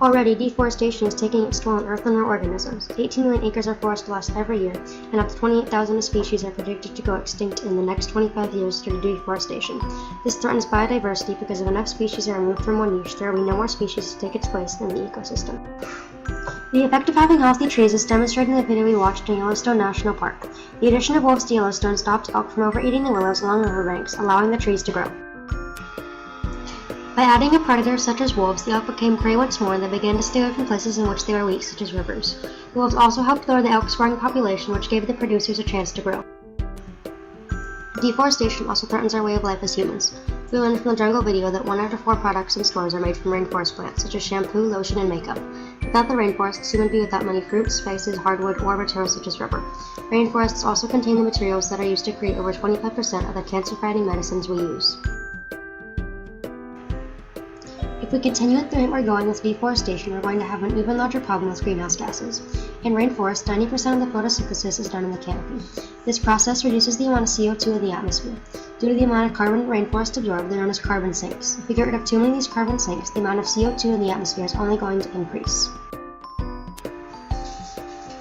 Already, deforestation is taking its toll on Earth and our organisms. 18 million acres of forest lost every year, and up to 28,000 species are predicted to go extinct in the next 25 years due to deforestation. This threatens biodiversity because if enough species are removed from one niche, there will be no more species to take its place in the ecosystem. The effect of having healthy trees is demonstrated in the video we watched in Yellowstone National Park. The addition of wolves to Yellowstone stopped elk from overeating the willows along the riverbanks, allowing the trees to grow. By adding a predator such as wolves, the elk became prey once more and they began to stay away from places in which they were weak, such as rivers. The wolves also helped lower the elk's growing population, which gave the producers a chance to grow. Deforestation also threatens our way of life as humans. We learned from the jungle video that 1 out of 4 products in stores are made from rainforest plants, such as shampoo, lotion, and makeup. Without the rainforests, humans would be without many fruits, spices, hardwood, or materials such as rubber. Rainforests also contain the materials that are used to create over 25% of the cancer-fighting medicines we use. If we continue at the rate we're going with deforestation, we're going to have an even larger problem with greenhouse gases. In rainforests, 90% of the photosynthesis is done in the canopy. This process reduces the amount of CO2 in the atmosphere. Due to the amount of carbon rainforests absorb, they're known as carbon sinks. If we get rid of too many of these carbon sinks, the amount of CO2 in the atmosphere is only going to increase.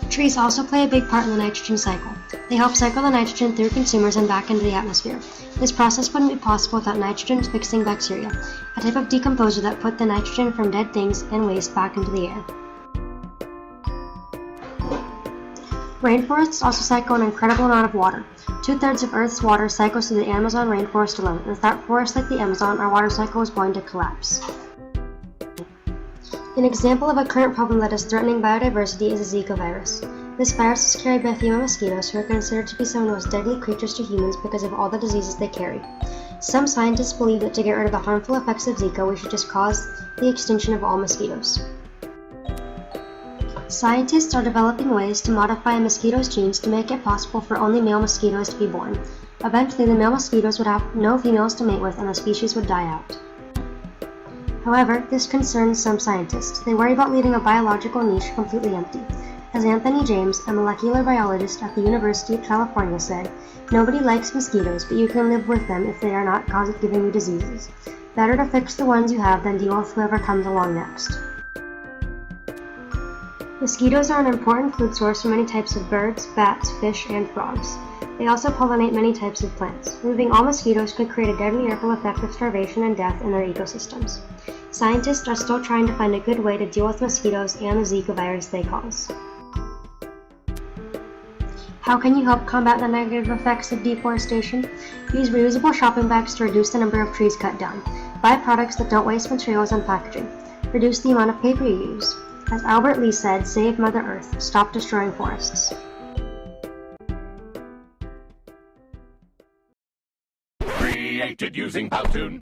Trees also play a big part in the nitrogen cycle. They help cycle the nitrogen through consumers and back into the atmosphere. This process wouldn't be possible without nitrogen-fixing bacteria, a type of decomposer that put the nitrogen from dead things and waste back into the air. Rainforests also cycle an incredible amount of water. 2/3 of Earth's water cycles through the Amazon rainforest alone, and without forests like the Amazon, our water cycle is going to collapse. An example of a current problem that is threatening biodiversity is the Zika virus. This virus is carried by female mosquitoes, who are considered to be some of the most deadly creatures to humans because of all the diseases they carry. Some scientists believe that to get rid of the harmful effects of Zika, we should just cause the extinction of all mosquitoes. Scientists are developing ways to modify a mosquito's genes to make it possible for only male mosquitoes to be born. Eventually, the male mosquitoes would have no females to mate with and the species would die out. However, this concerns some scientists. They worry about leaving a biological niche completely empty. As Anthony James, a molecular biologist at the University of California, said, "Nobody likes mosquitoes, but you can live with them if they are not giving you diseases. Better to fix the ones you have than deal with whoever comes along next." Mosquitoes are an important food source for many types of birds, bats, fish, and frogs. They also pollinate many types of plants. Removing all mosquitoes could create a deadly ripple effect of starvation and death in their ecosystems. Scientists are still trying to find a good way to deal with mosquitoes and the Zika virus they cause. How can you help combat the negative effects of deforestation? Use reusable shopping bags to reduce the number of trees cut down. Buy products that don't waste materials and packaging. Reduce the amount of paper you use. As Albert Lee said, save Mother Earth, stop destroying forests. Created using Powtoon.